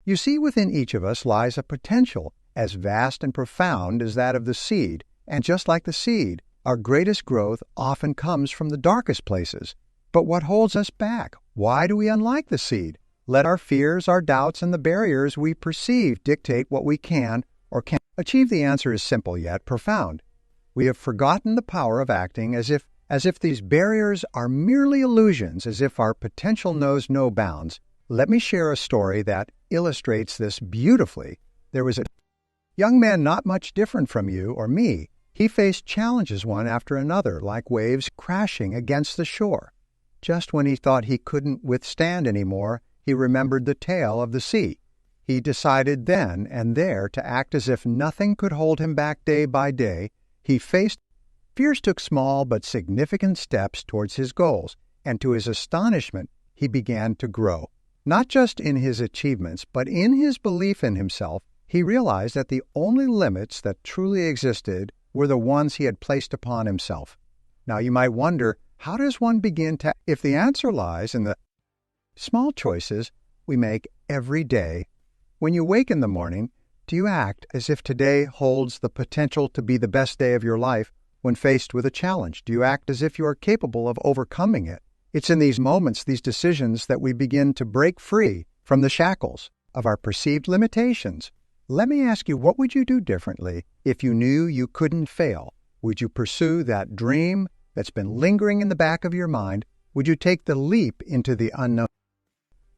You see, within each of us lies a potential as vast and profound as that of the seed, and just like the seed, our greatest growth often comes from the darkest places. But what holds us back? Why do we unlike the seed? Let our fears, our doubts, and the barriers we perceive dictate what we can or can't achieve. The answer is simple yet profound. We have forgotten the power of acting as if these barriers are merely illusions, as if our potential knows no bounds. Let me share a story that illustrates this beautifully. There was a young man not much different from you or me. He faced challenges one after another, like waves crashing against the shore. Just when he thought he couldn't withstand anymore, he remembered the tale of the sea. He decided then and there to act as if nothing could hold him back. Day by day, he faced fears, took small but significant steps towards his goals, and to his astonishment, he began to grow. Not just in his achievements, but in his belief in himself. He realized that the only limits that truly existed were the ones he had placed upon himself. Now you might wonder, how does one begin to? If the answer lies in the small choices we make every day. When you wake in the morning, do you act as if today holds the potential to be the best day of your life? When faced with a challenge, do you act as if you are capable of overcoming it? It's in these moments, these decisions, that we begin to break free from the shackles of our perceived limitations. Let me ask you, what would you do differently if you knew you couldn't fail? Would you pursue that dream that's been lingering in the back of your mind? Would you take the leap into the unknown,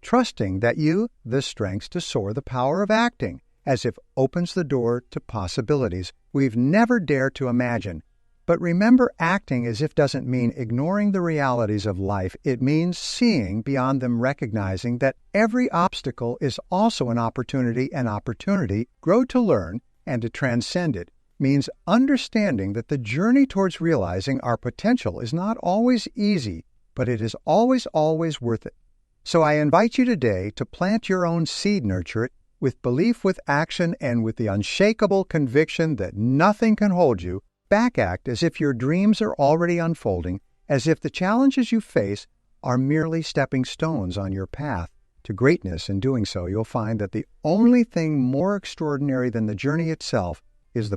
trusting that the strength to soar? The power of acting as if opens the door to possibilities we've never dared to imagine. But remember, acting as if doesn't mean ignoring the realities of life. It means seeing beyond them, recognizing that every obstacle is also an opportunity, grow to learn and to transcend it. Means understanding that the journey towards realizing our potential is not always easy, but it is always, always worth it. So I invite you today to plant your own seed, nurture it with belief, with action, and with the unshakable conviction that nothing can hold you back. Act as if your dreams are already unfolding, as if the challenges you face are merely stepping stones on your path to greatness. In doing so, you'll find that the only thing more extraordinary than the journey itself is the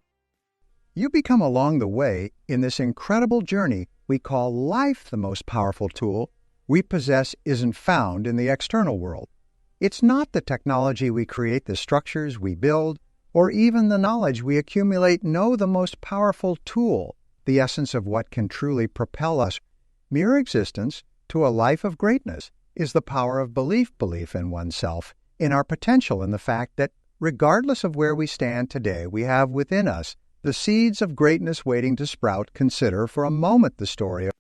you become along the way in this incredible journey we call life. The most powerful tool we possess isn't found in the external world. It's not the technology we create, the structures we build, or even the knowledge we accumulate. No, the most powerful tool, the essence of what can truly propel us, mere existence, to a life of greatness, is the power of belief in oneself, in our potential, in the fact that regardless of where we stand today, we have within us the seeds of greatness waiting to sprout. Consider for a moment the story of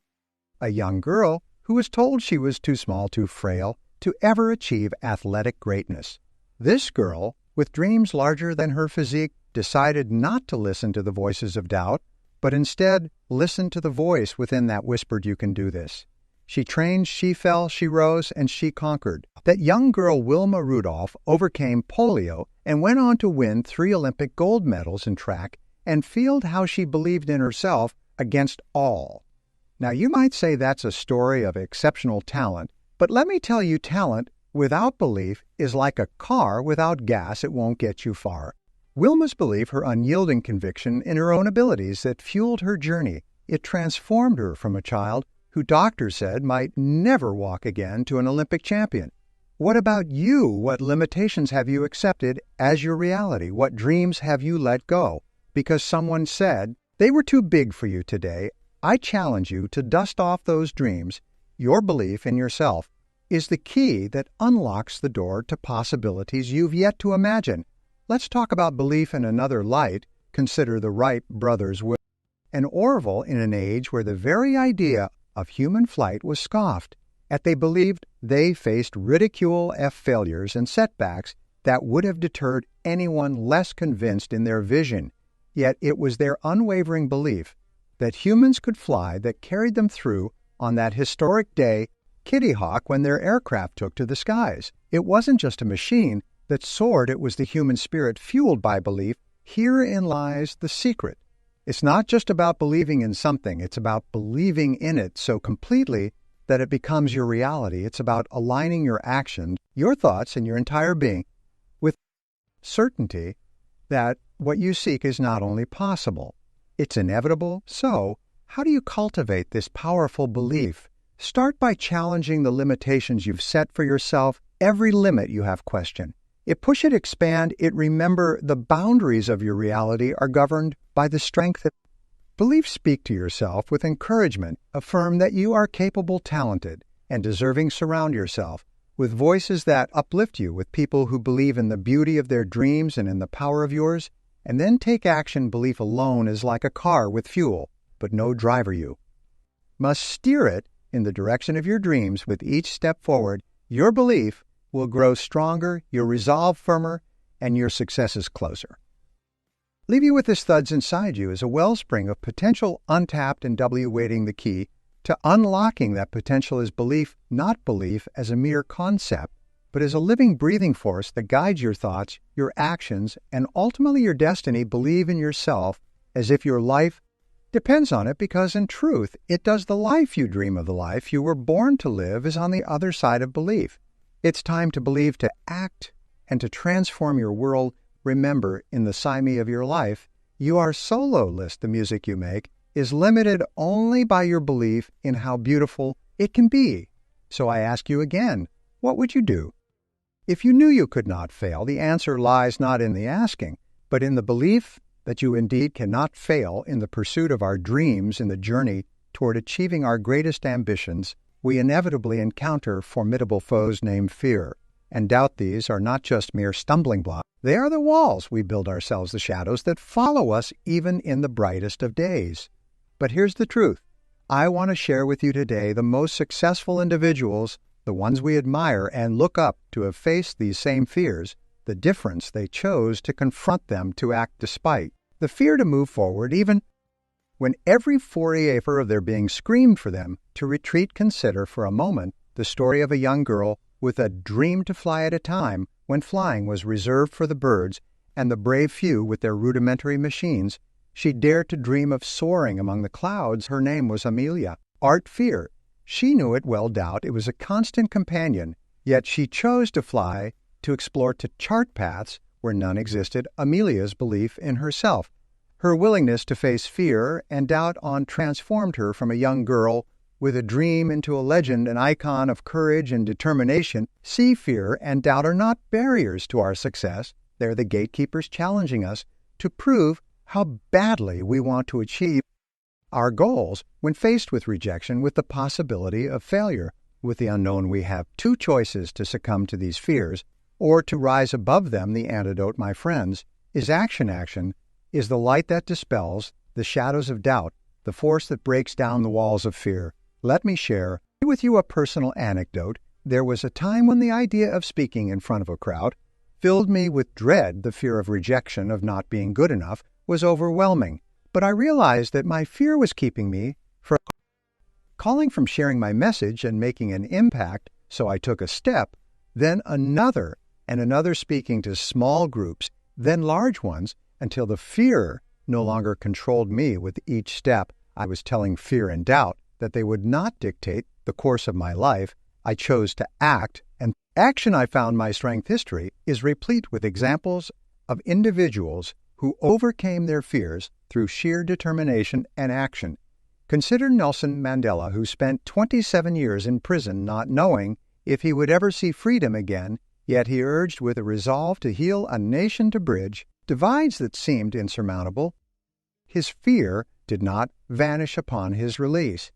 a young girl who was told she was too small, too frail, to ever achieve athletic greatness. This girl, with dreams larger than her physique, decided not to listen to the voices of doubt, but instead listen to the voice within that whispered, "You can do this." She trained, she fell, she rose, and she conquered. That young girl, Wilma Rudolph, overcame polio and went on to win 3 Olympic gold medals in track and field. How she believed in herself against all. Now, you might say that's a story of exceptional talent, but let me tell you, talent without belief is like a car without gas. It won't get you far. Wilma's belief, her unyielding conviction in her own abilities, that fueled her journey. It transformed her from a child who doctors said might never walk again to an Olympic champion. What about you? What limitations have you accepted as your reality? What dreams have you let go because someone said they were too big for you today? I challenge you to dust off those dreams. Your belief in yourself is the key that unlocks the door to possibilities you've yet to imagine. Let's talk about belief in another light. Consider the Wright brothers and Orville in an age where the very idea of human flight was scoffed at. They believed they faced ridicule, failures, and setbacks that would have deterred anyone less convinced in their vision. Yet it was their unwavering belief that humans could fly that carried them through on that historic day, Kitty Hawk, when their aircraft took to the skies. It wasn't just a machine that soared, it was the human spirit fueled by belief. Herein lies the secret. It's not just about believing in something, it's about believing in it so completely that it becomes your reality. It's about aligning your actions, your thoughts, and your entire being with certainty that what you seek is not only possible, it's inevitable. So, how do you cultivate this powerful belief? Start by challenging the limitations you've set for yourself, every limit you have questioned. Push it, expand it, remember the boundaries of your reality are governed by the strength that beliefs. Speak to yourself with encouragement. Affirm that you are capable, talented, and deserving. Surround yourself with voices that uplift you, with people who believe in the beauty of their dreams and in the power of yours. And then take action. Belief alone is like a car with fuel, but no driver. You must steer it in the direction of your dreams. With each step forward, your belief will grow stronger, your resolve firmer, and your success is closer. Leave you with this: thuds inside you is a wellspring of potential, untapped, and waiting. The key to unlocking that potential is belief, not belief as a mere concept, but as a living, breathing force that guides your thoughts, your actions, and ultimately your destiny. Believe in yourself as if your life depends on it, because in truth, it does. The life you dream of, the life you were born to live, is on the other side of belief. It's time to believe, to act, and to transform your world. Remember, in the Simi of your life, you are soloist. The music you make is limited only by your belief in how beautiful it can be. So I ask you again, what would you do if you knew you could not fail? The answer lies not in the asking, but in the belief that you indeed cannot fail. In the pursuit of our dreams, in the journey toward achieving our greatest ambitions, we inevitably encounter formidable foes named fear and doubt. These are not just mere stumbling blocks. They are the walls we build ourselves, the shadows that follow us even in the brightest of days. But here's the truth. I want to share with you today the most successful individuals, the ones we admire and look up to, have faced these same fears. The difference: they chose to confront them, to act despite the fear, to move forward even when every forever of their being screamed for them to retreat. Consider for a moment the story of a young girl with a dream to fly at a time when flying was reserved for the birds and the brave few with their rudimentary machines. She dared to dream of soaring among the clouds. Her name was Amelia. Art fear. She knew it well. Doubt. It was a constant companion. Yet she chose to fly, to explore, to chart paths where none existed. Amelia's belief in herself, her willingness to face fear and doubt transformed her from a young girl with a dream into a legend, an icon of courage and determination. See, fear and doubt are not barriers to our success. They're the gatekeepers challenging us to prove how badly we want to achieve our goals. When faced with rejection, with the possibility of failure, with the unknown, we have two choices: to succumb to these fears or to rise above them. The antidote, my friends, is action. Action is the light that dispels the shadows of doubt, the force that breaks down the walls of fear. Let me share with you a personal anecdote. There was a time when the idea of speaking in front of a crowd filled me with dread. The fear of rejection, of not being good enough, was overwhelming. But I realized that my fear was keeping me from calling from sharing my message and making an impact. So I took a step, then another, and another, speaking to small groups, then large ones, until the fear no longer controlled me. With each step, I was telling fear and doubt that they would not dictate the course of my life. I chose to act, and action, I found my strength. History is replete with examples of individuals who overcame their fears through sheer determination and action. Consider Nelson Mandela, who spent 27 years in prison, not knowing if he would ever see freedom again, yet he urged with a resolve to heal a nation, to bridge divides that seemed insurmountable. His fear did not vanish upon his release.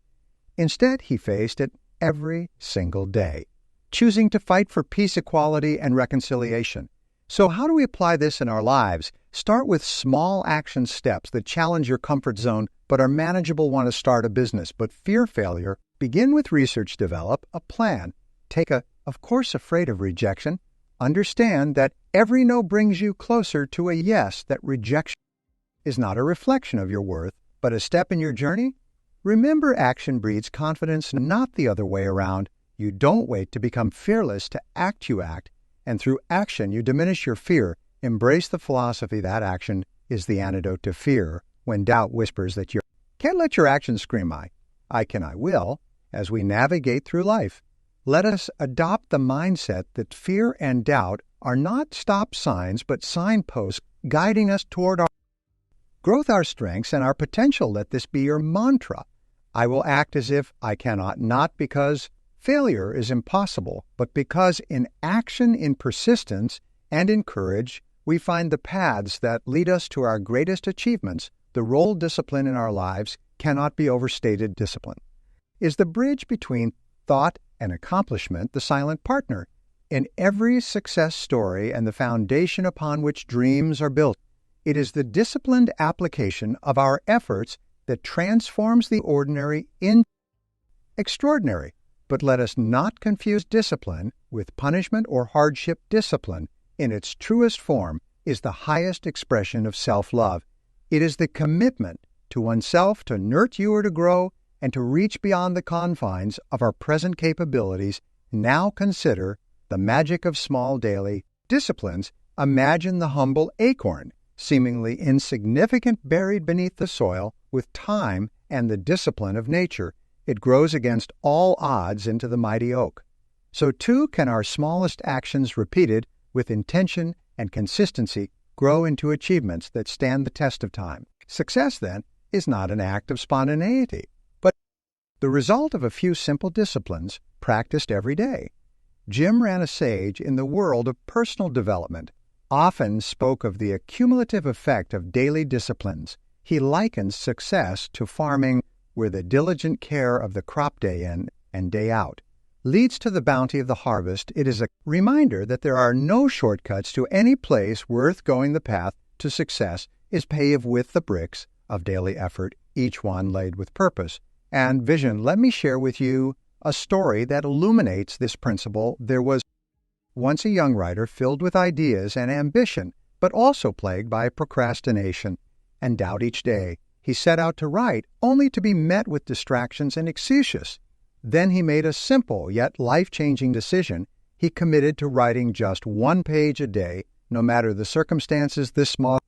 Instead, he faced it every single day, choosing to fight for peace, equality, and reconciliation. So how do we apply this in our lives? Start with small action steps that challenge your comfort zone but are manageable. Want to start a business but fear failure? Begin with research. Develop a plan. Take of course, afraid of rejection. Understand that every no brings you closer to a yes, that rejection is not a reflection of your worth, but a step in your journey. Remember, action breeds confidence, not the other way around. You don't wait to become fearless. To act, you act. And through action, you diminish your fear. Embrace the philosophy that action is the antidote to fear. When doubt whispers that you can't, let your actions scream, I can, I will. As we navigate through life, let us adopt the mindset that fear and doubt are not stop signs but signposts guiding us toward our growth, our strengths, and our potential. Let this be your mantra. I will act as if I cannot, not because failure is impossible, but because in action, in persistence, and in courage, we find the paths that lead us to our greatest achievements. The role of discipline in our lives cannot be overstated. Discipline is the bridge between thought and accomplishment, the silent partner in every success story and the foundation upon which dreams are built. It is the disciplined application of our efforts that transforms the ordinary into extraordinary. But let us not confuse discipline with punishment or hardship. Discipline, in its truest form, is the highest expression of self-love. It is the commitment to oneself to nurture, to grow, and to reach beyond the confines of our present capabilities. Now consider the magic of small daily disciplines. Imagine the humble acorn, seemingly insignificant, buried beneath the soil. With time and the discipline of nature, it grows against all odds into the mighty oak. So too can our smallest actions, repeated with intention and consistency, grow into achievements that stand the test of time. Success, then, is not an act of spontaneity, but the result of a few simple disciplines practiced every day. Jim Ranasage, in the world of personal development, often spoke of the accumulative effect of daily disciplines. He likens success to farming, where the diligent care of the crop day in and day out leads to the bounty of the harvest. It is a reminder that there are no shortcuts to any place worth going. The path to success is paved with the bricks of daily effort, each one laid with purpose and vision. Let me share with you a story that illuminates this principle. There was once a young writer filled with ideas and ambition, but also plagued by procrastination and doubt. Each day he set out to write, only to be met with distractions and excuses. Then he made a simple yet life-changing decision. He committed to writing just 1 page a day, no matter the circumstances. This small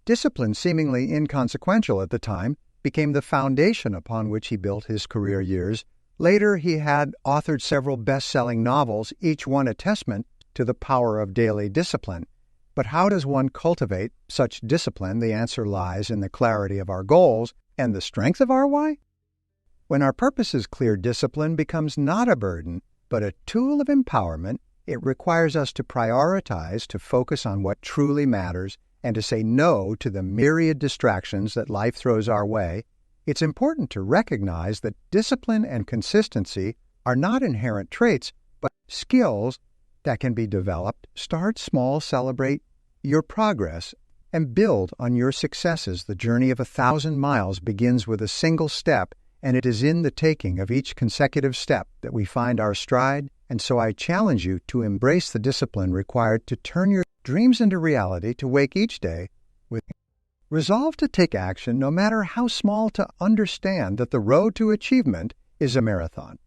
discipline, seemingly inconsequential at the time, became the foundation upon which he built his career. Years later, he had authored several best-selling novels, each one a testament to the power of daily discipline. But how does one cultivate such discipline? The answer lies in the clarity of our goals and the strength of our why. When our purpose is clear, discipline becomes not a burden, but a tool of empowerment. It requires us to prioritize, to focus on what truly matters, and to say no to the myriad distractions that life throws our way. It's important to recognize that discipline and consistency are not inherent traits, but skills that can be developed. Start small, celebrate your progress, and build on your successes. The journey of 1,000 miles begins with a single step, and it is in the taking of each consecutive step that we find our stride. And so I challenge you to embrace the discipline required to turn your dreams into reality, to wake each day with resolve to take action, no matter how small, to understand that the road to achievement is a marathon,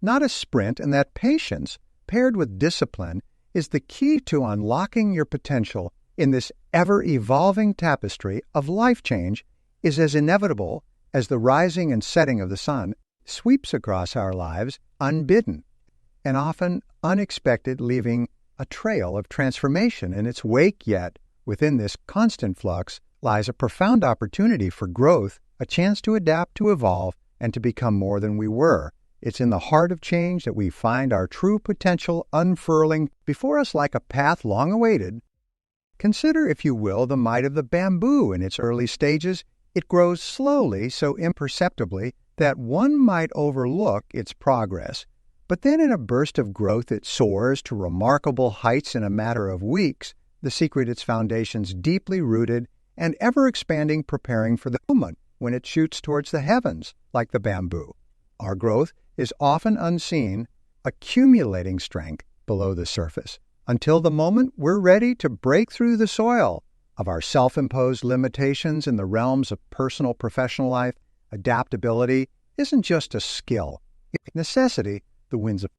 not a sprint, and that patience paired with discipline is the key to unlocking your potential in this ever-evolving tapestry of life. Change is as inevitable as the rising and setting of the sun sweeps across our lives unbidden and often unexpected, leaving a trail of transformation in its wake. Yet within this constant flux lies a profound opportunity for growth, a chance to adapt, to evolve, and to become more than we were. It's in the heart of change that we find our true potential unfurling before us like a path long awaited. Consider, if you will, the might of the bamboo in its early stages. It grows slowly, so imperceptibly that one might overlook its progress. But then in a burst of growth it soars to remarkable heights in a matter of weeks. The secret, its foundations deeply rooted and ever-expanding, preparing for the moment when it shoots towards the heavens like the bamboo. Our growth is often unseen, accumulating strength below the surface, until the moment we're ready to break through the soil of our self-imposed limitations. In the realms of personal, professional life, adaptability isn't just a skill. It's necessity. The winds of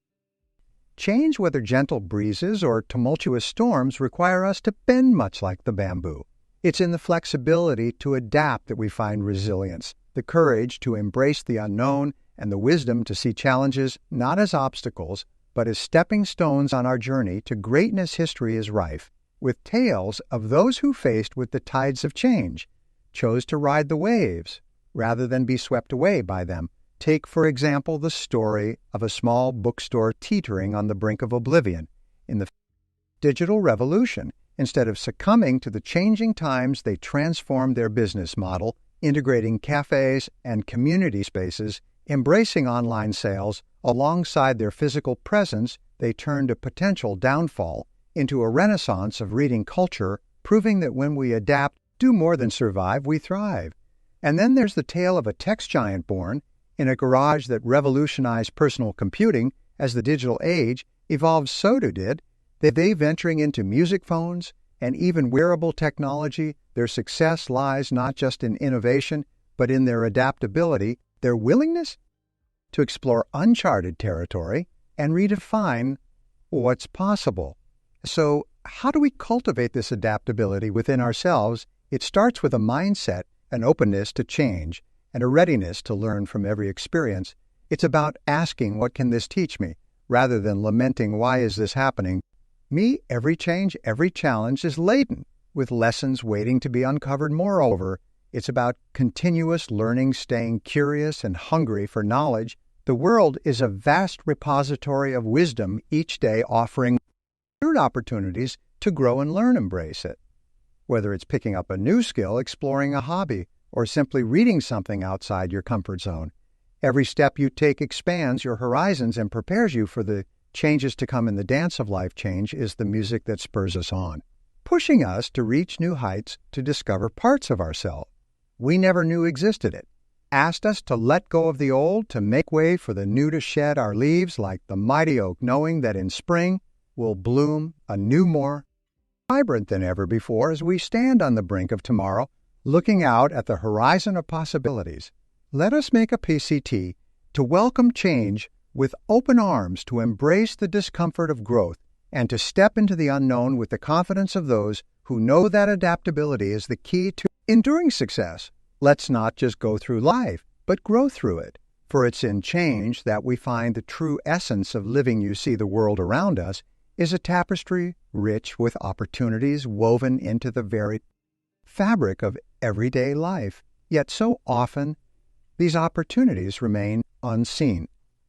change, whether gentle breezes or tumultuous storms, require us to bend much like the bamboo. It's in the flexibility to adapt that we find resilience, the courage to embrace the unknown, and the wisdom to see challenges not as obstacles, but as stepping stones on our journey to greatness. History is rife with tales of those who, faced with the tides of change, chose to ride the waves rather than be swept away by them. Take, for example, the story of a small bookstore teetering on the brink of oblivion in the digital revolution. Instead of succumbing to the changing times, they transformed their business model, integrating cafes and community spaces, embracing online sales. Alongside their physical presence, they turned a potential downfall into a renaissance of reading culture, proving that when we adapt, do more than survive, we thrive. And then there's the tale of a tech giant born in a garage that revolutionized personal computing. As the digital age evolved, so did they, venturing into music phones and even wearable technology. Their success lies not just in innovation, but in their adaptability, their willingness to explore uncharted territory and redefine what's possible. So, how do we cultivate this adaptability within ourselves? It starts with a mindset, an openness to change, and a readiness to learn from every experience. It's about asking, what can this teach me, rather than lamenting, why is this happening? Every change, every challenge is laden with lessons waiting to be uncovered. Moreover, it's about continuous learning, staying curious and hungry for knowledge. The world is a vast repository of wisdom, each day offering opportunities to grow and learn. Embrace it. Whether it's picking up a new skill, exploring a hobby, or simply reading something outside your comfort zone, every step you take expands your horizons and prepares you for the changes to come in the dance of life. Change is the music that spurs us on, pushing us to reach new heights, to discover parts of ourselves we never knew existed. It asked us to let go of the old, to make way for the new, to shed our leaves like the mighty oak, knowing that in spring will bloom a new, more vibrant than ever before. As we stand on the brink of tomorrow, looking out at the horizon of possibilities, let us make a PCT to welcome change with open arms, to embrace the discomfort of growth, and to step into the unknown with the confidence of those who know that adaptability is the key to enduring success. Let's not just go through life, but grow through it. For it's in change that we find the true essence of living. You see, the world around us is a tapestry rich with opportunities woven into the very fabric of everyday life. Yet so often, these opportunities remain unseen.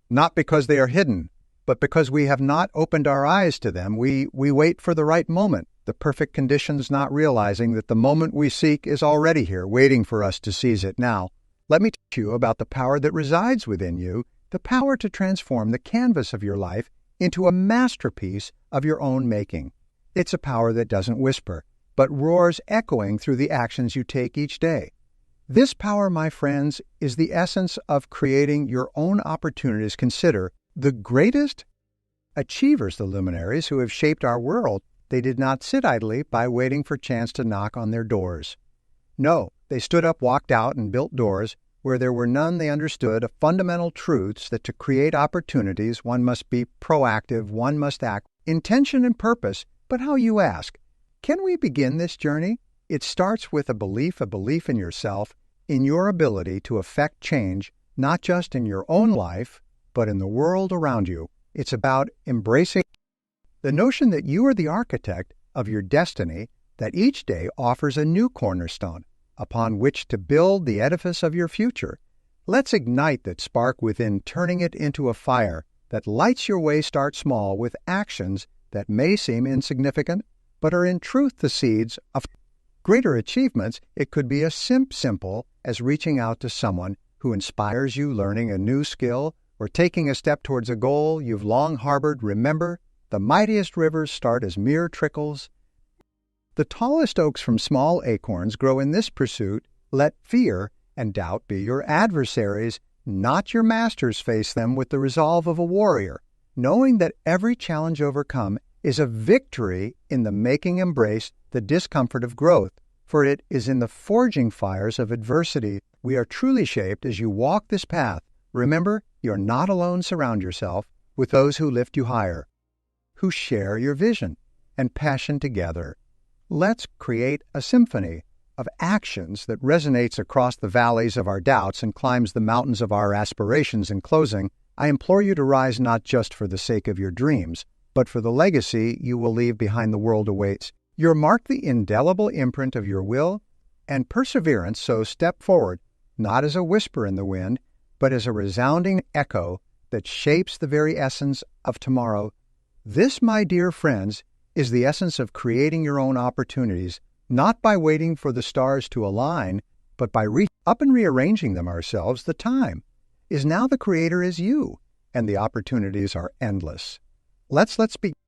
Not because they are hidden, but because we have not opened our eyes to them. We wait for the right moment, the perfect conditions, not realizing that the moment we seek is already here, waiting for us to seize it. Now, let me teach you about the power that resides within you, the power to transform the canvas of your life into a masterpiece of your own making. It's a power that doesn't whisper, but roars, echoing through the actions you take each day. This power, my friends, is the essence of creating your own opportunities. Consider the greatest achievers, the luminaries who have shaped our world. They did not sit idly by waiting for chance to knock on their doors. No, they stood up, walked out, and built doors where there were none. They understood fundamental truths that to create opportunities, one must be proactive, one must act intention and purpose. But how, you ask? Can we begin this journey? It starts with a belief in yourself, in your ability to affect change, not just in your own life, but in the world around you. It's about embracing the notion that you are the architect of your destiny, that each day offers a new cornerstone upon which to build the edifice of your future. Let's ignite that spark within, turning it into a fire that lights your way. Start small with actions that may seem insignificant, but are in truth the seeds of greater achievements. It could be as simple as reaching out to someone who inspires you, learning a new skill, or taking a step towards a goal you've long harbored. Remember, the mightiest rivers start as mere trickles. The tallest oaks from small acorns grow. In this pursuit, let fear and doubt be your adversaries, not your masters. Face them with the resolve of a warrior, knowing that every challenge overcome is a victory in the making. Embrace the discomfort of growth, for it is in the forging fires of adversity we are truly shaped. As you walk this path, remember, you're not alone. Surround yourself with those who lift you higher, who share your vision and passion. Together, let's create a symphony of actions that resonates across the valleys of our doubts and climbs the mountains of our aspirations. In closing, I implore you to rise not just for the sake of your dreams, but for the legacy you will leave behind the world awaits. You're marked the indelible imprint of your will and perseverance, so step forward, not as a whisper in the wind, but as a resounding echo that shapes the very essence of tomorrow. This, my dear friends, is the essence of creating your own opportunities, not by waiting for the stars to align, but by reaching up and rearranging them ourselves. The time is now. The creator is you, and the opportunities are endless. Let's begin.